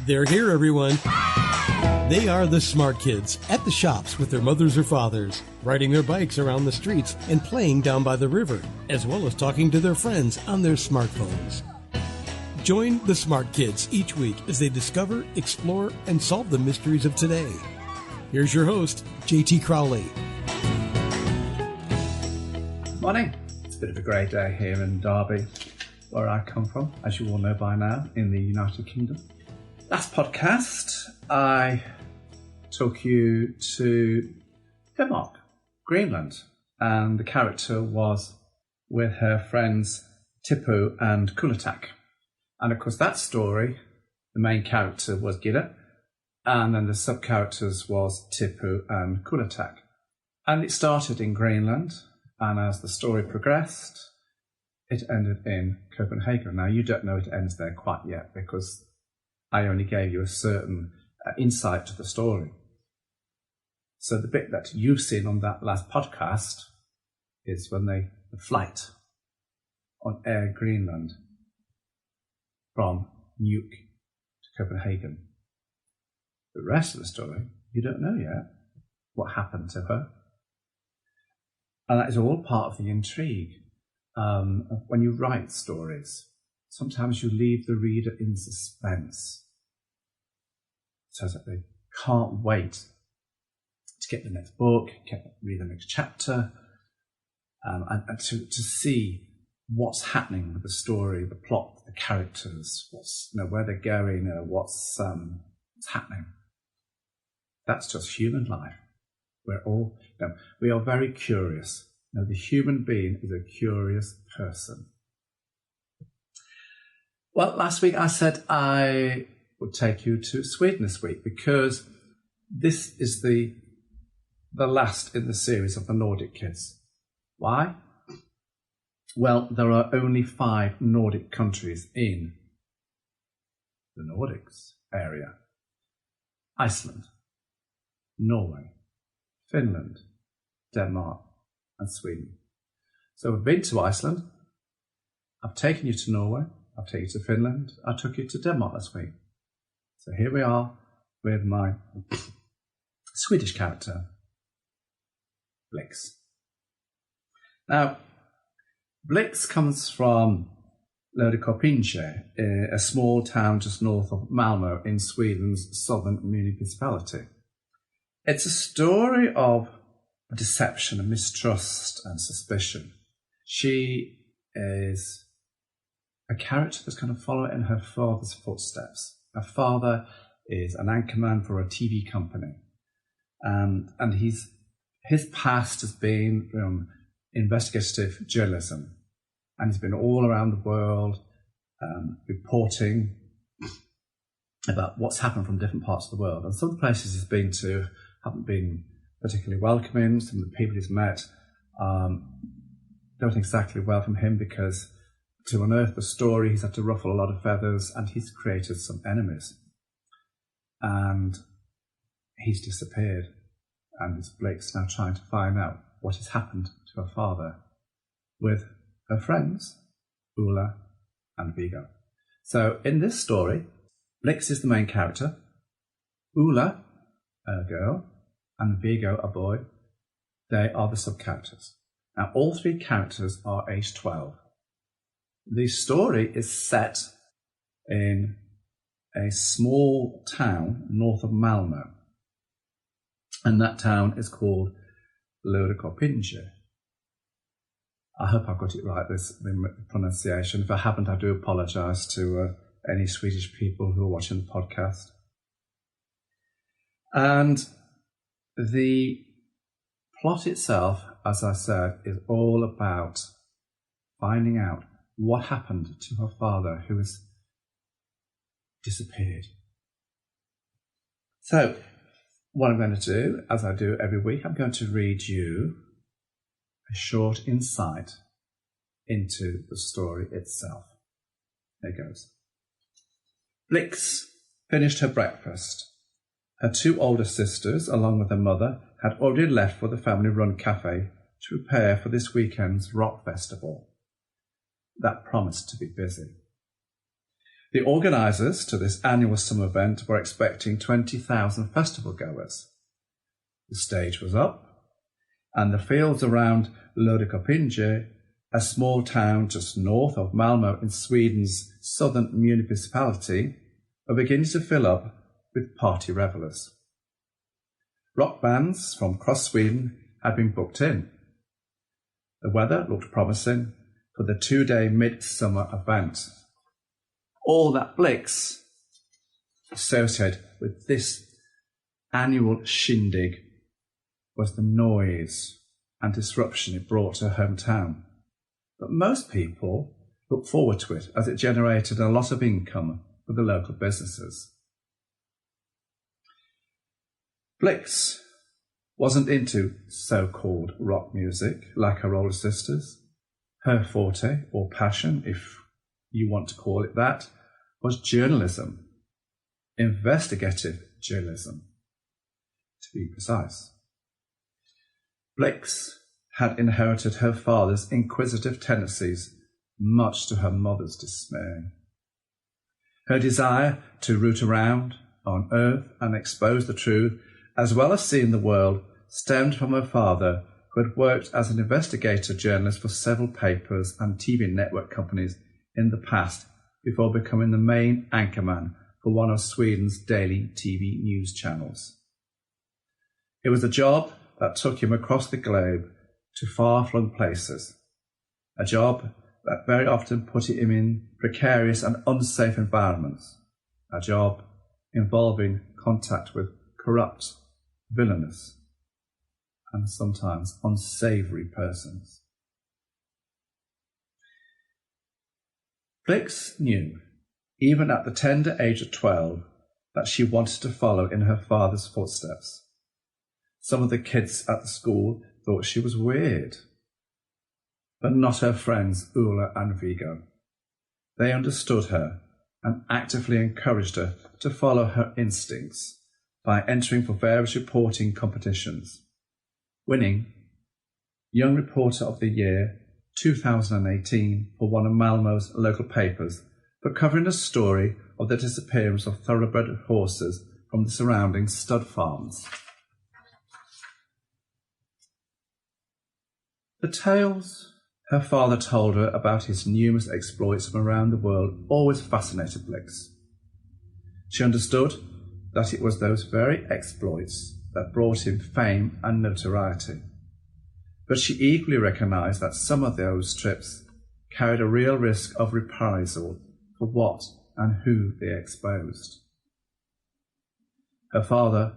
They're here, everyone. They are the smart kids at the shops with their mothers or fathers, riding their bikes around the streets and playing down by the river, as well as talking to their friends on their smartphones. Join the smart kids each week as they discover, explore, and solve the mysteries of today. Here's your host, JT Crowley. Morning. It's a bit of a grey day here in Derby, where I come from, as you all know by now, in the United Kingdom. Last podcast, I took you to Denmark, Greenland, and the character was with her friends Tipu and Kulatak. And of course, that story, the main character was Gida, and then the sub-characters was Tipu and Kulatak. And it started in Greenland, and as the story progressed, it ended in Copenhagen. Now, you don't know it ends there quite yet, because I only gave you a certain insight to the story. So the bit that you've seen on that last podcast is when the flight on Air Greenland from Nuuk to Copenhagen. The rest of the story, you don't know yet what happened to her. And that is all part of the intrigue. When you write stories, sometimes you leave the reader in suspense, so that they can't wait to get the next book, read the next chapter, and to see what's happening with the story, the plot, the characters, where they're going, what's happening. That's just human life. We are very curious. The human being is a curious person. Well, last week I said I would take you to Sweden this week because this is the last in the series of the Nordic kids. Why? Well, there are only 5 Nordic countries in the Nordics area. Iceland, Norway, Finland, Denmark, and Sweden. So we've been to Iceland. I've taken you to Norway. I've taken you to Finland. I took you to Denmark last week. So here we are with my Swedish character, Blix. Now, Blix comes from Löddeköpinge, a small town just north of Malmo in Sweden's southern municipality. It's a story of deception and mistrust and suspicion. She is a character that's kind of following in her father's footsteps. Her father is an anchorman for a TV company, and his past has been investigative journalism, and he's been all around the world reporting about what's happened from different parts of the world. And some of the places he's been to haven't been particularly welcoming. Some of the people he's met don't exactly welcome him because to unearth the story, he's had to ruffle a lot of feathers and he's created some enemies. And he's disappeared. And it's Blix now trying to find out what has happened to her father with her friends, Ula and Viggo. So in this story, Blix is the main character, Ula, a girl, and Viggo, a boy. They are the sub-characters. Now, all 3 characters are age 12. The story is set in a small town north of Malmo, and that town is called Löddeköpinge. I hope I've got it right, the pronunciation. If I haven't, I do apologise to any Swedish people who are watching the podcast. And the plot itself, as I said, is all about finding out what happened to her father who has disappeared. So, what I'm going to do, as I do every week, I'm going to read you a short insight into the story itself. There it goes. Blix finished her breakfast. Her 2 older sisters, along with her mother, had already left for the family-run cafe to prepare for this weekend's rock festival. That promised to be busy. The organisers to this annual summer event were expecting 20,000 festival goers. The stage was up, and the fields around Löddeköpinge, a small town just north of Malmo in Sweden's southern municipality, were beginning to fill up with party revellers. Rock bands from across Sweden had been booked in. The weather looked promising for the 2-day midsummer event. All that Blix associated with this annual shindig was the noise and disruption it brought to her hometown. But most people looked forward to it as it generated a lot of income for the local businesses. Blix wasn't into so-called rock music like her older sisters. Her forte, or passion, if you want to call it that, was journalism, investigative journalism, to be precise. Blix had inherited her father's inquisitive tendencies, much to her mother's dismay. Her desire to root around, unearth and expose the truth, as well as seeing the world, stemmed from her father, who had worked as an investigator journalist for several papers and TV network companies in the past before becoming the main anchorman for one of Sweden's daily TV news channels. It was a job that took him across the globe to far-flung places, a job that very often put him in precarious and unsafe environments, a job involving contact with corrupt, villainous, and sometimes unsavoury persons. Blix knew, even at the tender age of 12, that she wanted to follow in her father's footsteps. Some of the kids at the school thought she was weird, but not her friends Ulla and Viggo. They understood her and actively encouraged her to follow her instincts by entering for various reporting competitions, winning Young Reporter of the Year 2018 for one of Malmo's local papers for covering a story of the disappearance of thoroughbred horses from the surrounding stud farms. The tales her father told her about his numerous exploits from around the world always fascinated Blix. She understood that it was those very exploits that brought him fame and notoriety. But she equally recognised that some of those trips carried a real risk of reprisal for what and who they exposed. Her father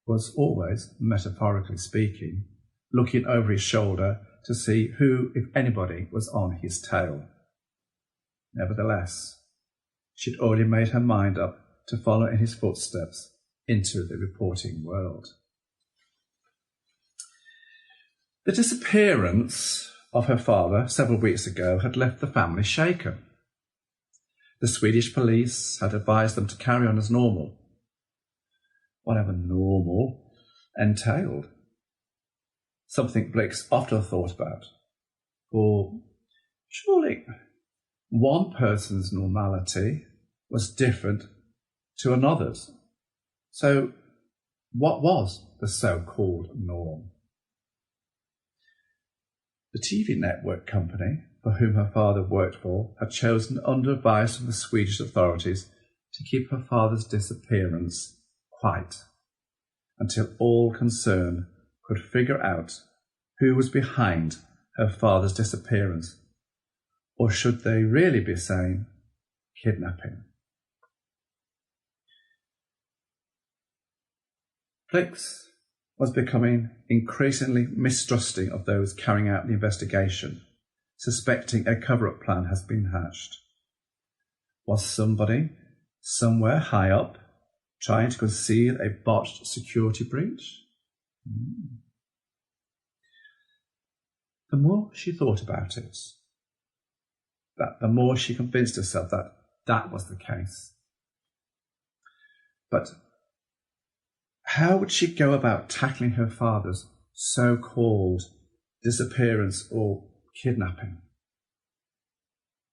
was always, metaphorically speaking, looking over his shoulder to see who, if anybody, was on his tail. Nevertheless, she'd already made her mind up to follow in his footsteps into the reporting world. The disappearance of her father several weeks ago had left the family shaken. The Swedish police had advised them to carry on as normal, whatever normal entailed. Something Blix often thought about. For surely one person's normality was different to another's. So what was the so-called norm? The TV network company for whom her father worked for had chosen, under advice from the Swedish authorities, to keep her father's disappearance quiet until all concerned could figure out who was behind her father's disappearance, or should they really be saying kidnapping. Blix was becoming increasingly mistrusting of those carrying out the investigation, suspecting a cover-up plan has been hatched. Was somebody, somewhere high up, trying to conceal a botched security breach? The more she thought about it, the more she convinced herself that that was the case. But how would she go about tackling her father's so-called disappearance or kidnapping?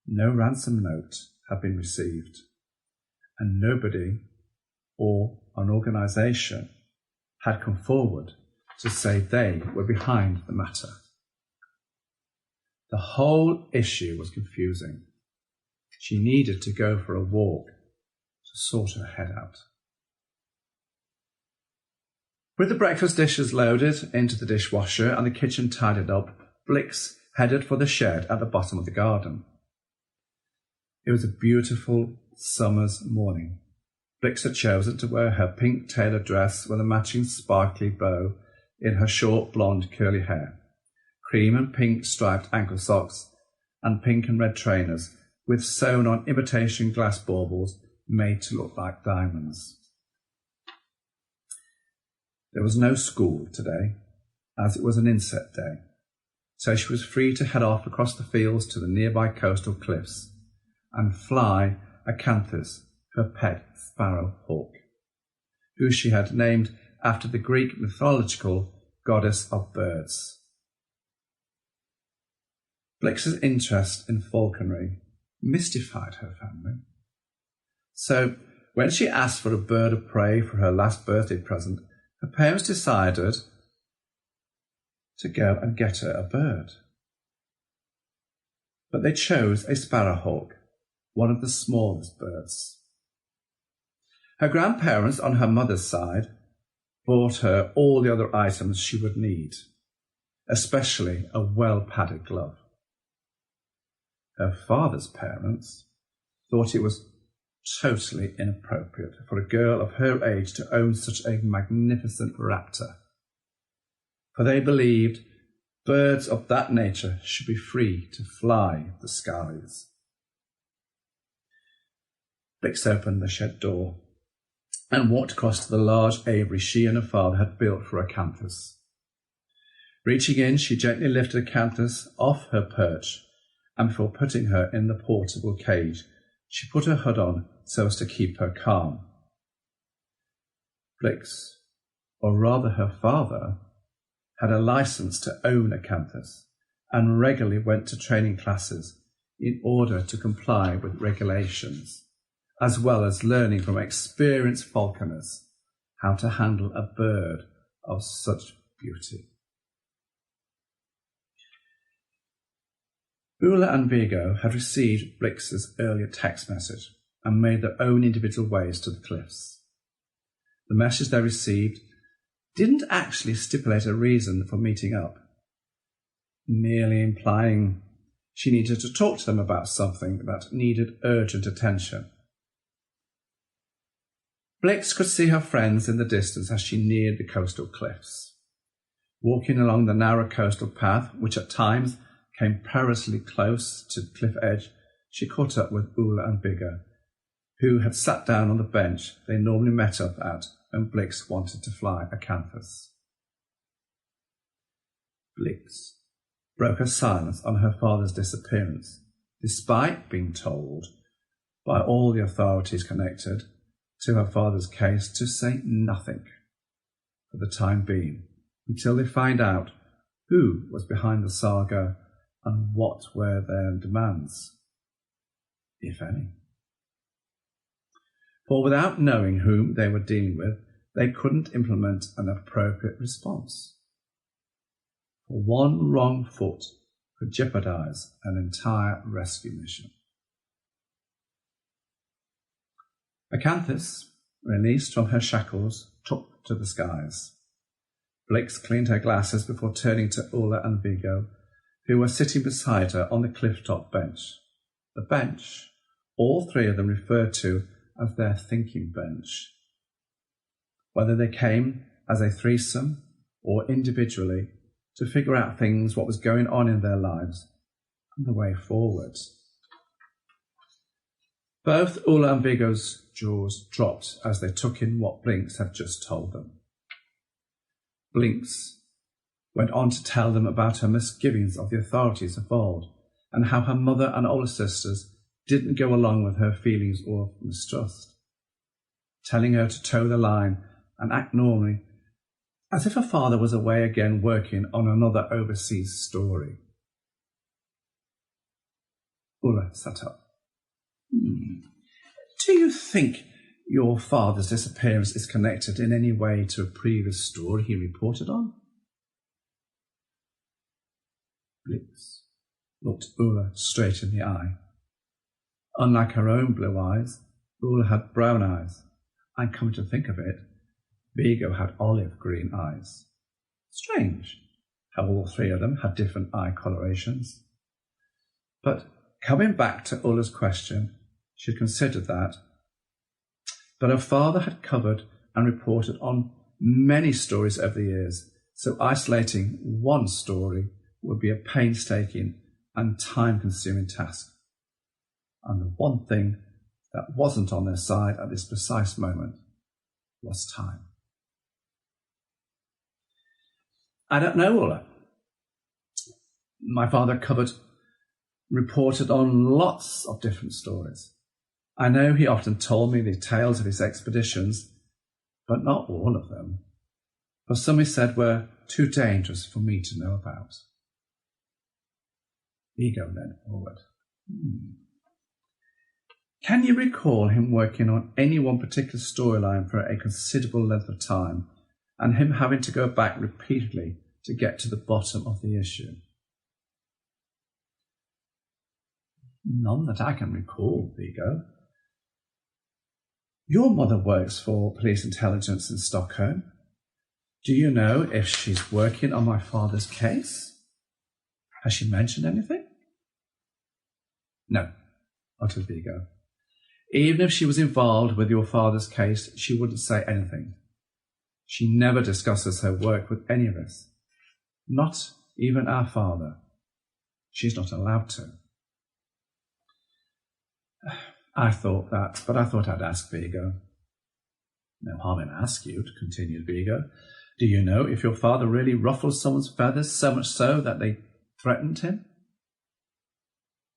No ransom note had been received, and nobody or an organisation had come forward to say they were behind the matter. The whole issue was confusing. She needed to go for a walk to sort her head out. With the breakfast dishes loaded into the dishwasher and the kitchen tidied up, Blix headed for the shed at the bottom of the garden. It was a beautiful summer's morning. Blix had chosen to wear her pink tailored dress with a matching sparkly bow in her short blonde curly hair, cream and pink striped ankle socks, and pink and red trainers with sewn on imitation glass baubles made to look like diamonds. There was no school today, as it was an inset day, so she was free to head off across the fields to the nearby coastal cliffs and fly Acanthus, her pet sparrow hawk, who she had named after the Greek mythological goddess of birds. Blix's interest in falconry mystified her family. So when she asked for a bird of prey for her last birthday present, her parents decided to go and get her a bird. But they chose a sparrowhawk, one of the smallest birds. Her grandparents on her mother's side bought her all the other items she would need, especially a well-padded glove. Her father's parents thought it was totally inappropriate for a girl of her age to own such a magnificent raptor, for they believed birds of that nature should be free to fly the skies. Blix opened the shed door and walked across to the large aviary she and her father had built for Acanthus. Reaching in, she gently lifted Acanthus off her perch, and before putting her in the portable cage, she put her hood on so as to keep her calm. Blix, or rather her father, had a license to own Acanthus and regularly went to training classes in order to comply with regulations, as well as learning from experienced falconers how to handle a bird of such beauty. Ula and Vigo had received Blix's earlier text message and made their own individual ways to the cliffs. The message they received didn't actually stipulate a reason for meeting up, merely implying she needed to talk to them about something that needed urgent attention. Blix could see her friends in the distance as she neared the coastal cliffs. Walking along the narrow coastal path, which at times came perilously close to the cliff edge, she caught up with Ula and Vigo, who had sat down on the bench they normally met up at when Blix wanted to fly Acanthus. Blix broke her silence on her father's disappearance, despite being told by all the authorities connected to her father's case to say nothing for the time being, until they find out who was behind the saga and what were their demands, if any. For without knowing whom they were dealing with, they couldn't implement an appropriate response. For one wrong foot could jeopardize an entire rescue mission. Acanthus, released from her shackles, took to the skies. Blix cleaned her glasses before turning to Ula and Vigo, who were sitting beside her on the cliff-top bench. The bench, all three of them referred to as their thinking bench. Whether they came as a threesome or individually to figure out things, what was going on in their lives, and the way forward. Both Ula and Vigo's jaws dropped as they took in what Blix had just told them. Blix went on to tell them about her misgivings of the authorities involved and how her mother and older sisters didn't go along with her feelings of mistrust, telling her to toe the line and act normally, as if her father was away again working on another overseas story. Ula sat up. Do you think your father's disappearance is connected in any way to a previous story he reported on? Blix looked Ula straight in the eye. Unlike her own blue eyes, Ula had brown eyes, and come to think of it, Vigo had olive green eyes. Strange how all three of them had different eye colorations. But coming back to Ula's question, she considered that. But her father had covered and reported on many stories over the years, so isolating one story would be a painstaking and time-consuming task. And the one thing that wasn't on their side at this precise moment was time. I don't know, Ula. My father reported on lots of different stories. I know he often told me the tales of his expeditions, but not all of them, for some he said were too dangerous for me to know about. Vigo leaned forward. Can you recall him working on any one particular storyline for a considerable length of time, and him having to go back repeatedly to get to the bottom of the issue? None that I can recall, Vigo. Your mother works for police intelligence in Stockholm. Do you know if she's working on my father's case? Has she mentioned anything? No, uttered Vigo. Even if she was involved with your father's case, she wouldn't say anything. She never discusses her work with any of us. Not even our father. She's not allowed to. I thought that, but I thought I'd ask Vigo. No harm in asking you, continued Vigo. Do you know if your father really ruffled someone's feathers so much so that they threatened him?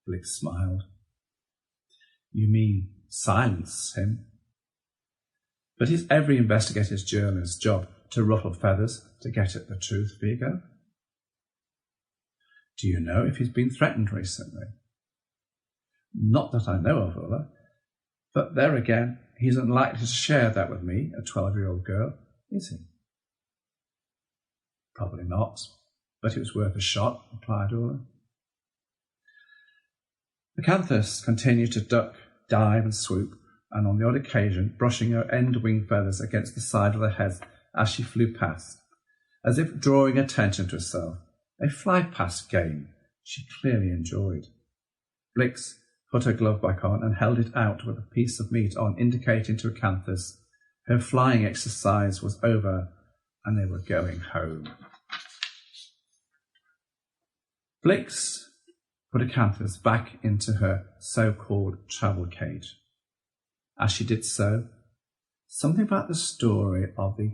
Blix smiled. You mean silence him? But is every investigator's journalist's job to ruffle feathers to get at the truth, Vigo? Do you know if he's been threatened recently? Not that I know of, Ula. But there again, he's unlikely to share that with me, a 12-year-old girl, is he? Probably not, but it was worth a shot, replied Ula. The Canthus continued to duck, dive and swoop, and on the odd occasion brushing her end wing feathers against the side of her head as she flew past, as if drawing attention to herself, a fly-past game she clearly enjoyed. Blix put her glove back on and held it out with a piece of meat on, indicating to Acanthus her flying exercise was over and they were going home. Blix put Acanthus back into her so-called travel cage. As she did so, something about the story of the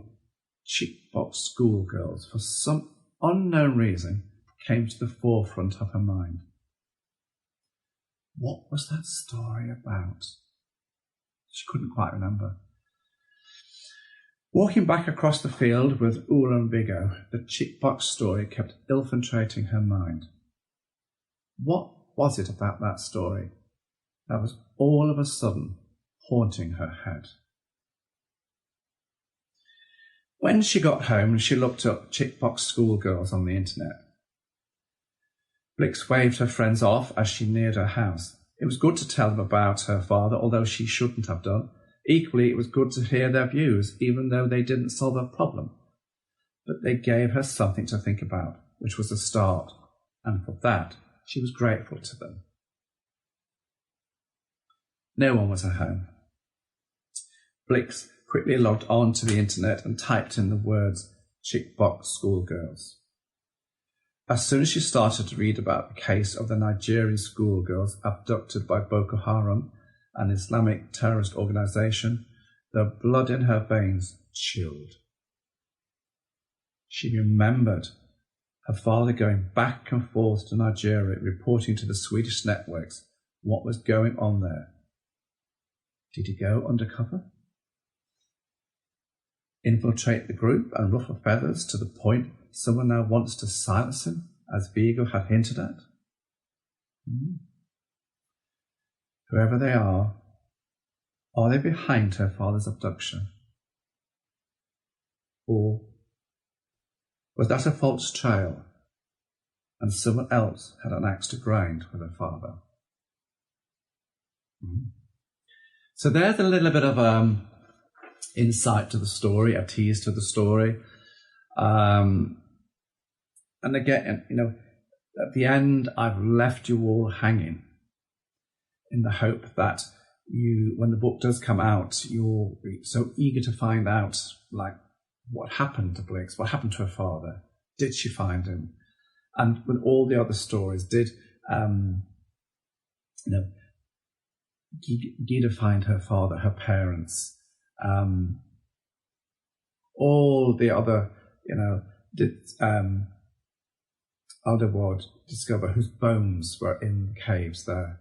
chick-box schoolgirls, for some unknown reason, came to the forefront of her mind. What was that story about? She couldn't quite remember. Walking back across the field with Ula and Vigo, the chick-box story kept infiltrating her mind. What was it about that story that was all of a sudden haunting her head? When she got home, she looked up chick-box schoolgirls on the internet. Blix waved her friends off as she neared her house. It was good to tell them about her father, although she shouldn't have done. Equally, it was good to hear their views, even though they didn't solve her problem. But they gave her something to think about, which was a start, and for that she was grateful to them. No one was at home. Blix quickly logged on to the internet and typed in the words chick-box schoolgirls. As soon as she started to read about the case of the Nigerian schoolgirls abducted by Boko Haram, an Islamic terrorist organization, the blood in her veins chilled. She remembered her father going back and forth to Nigeria, reporting to the Swedish networks what was going on there. Did he go undercover? Infiltrate the group and ruffle feathers to the point someone now wants to silence him, as Vigo had hinted at? Whoever they are, Are they behind her father's abduction? Or was that a false trail and someone else had an axe to grind with her father? So there's a little bit of insight to the story, a tease to the story. And again, at the end, I've left you all hanging in the hope that when the book does come out, you'll be so eager to find out, like, what happened to Blix, what happened to her father, did she find him? And with all the other stories, did Gita find her father, her parents? All the other, did Aldeward discover whose bones were in the caves there?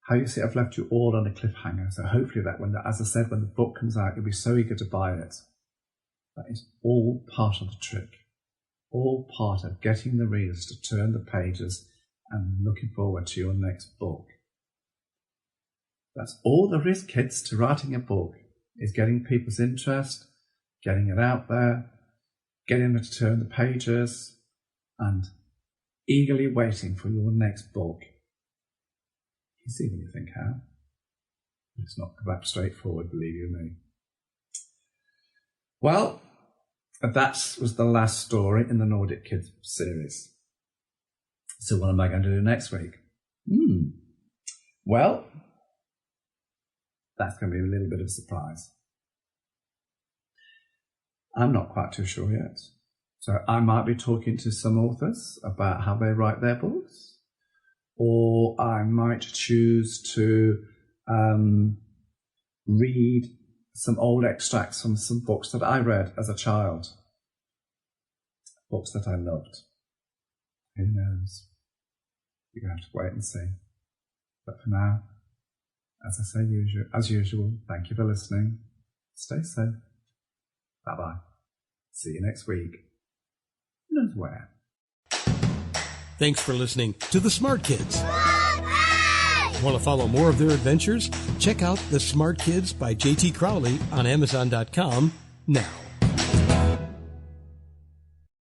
How you see, I've left you all on a cliffhanger. So hopefully that as I said, when the book comes out, you'll be so eager to buy it. That is all part of the trick. All part of getting the readers to turn the pages and looking forward to your next book. That's all there is, kids, to writing a book, is getting people's interest, getting it out there, getting them to turn the pages, and eagerly waiting for your next book. You see when you think how. It's not that straightforward, believe you me. Well, that was the last story in the Nordic Kids series. So what am I going to do next week? Well, that's going to be a little bit of a surprise. I'm not quite too sure yet. So I might be talking to some authors about how they write their books, or I might choose to read some old extracts from some books that I read as a child, books that I loved. Who knows? You're going to have to wait and see. But for now, as I say, as usual, thank you for listening. Stay safe. Bye-bye. See you next week. Who knows where? Thanks for listening to The Smart Kids. Want to follow more of their adventures? Check out The Smart Kids by J.T. Crowley on Amazon.com now.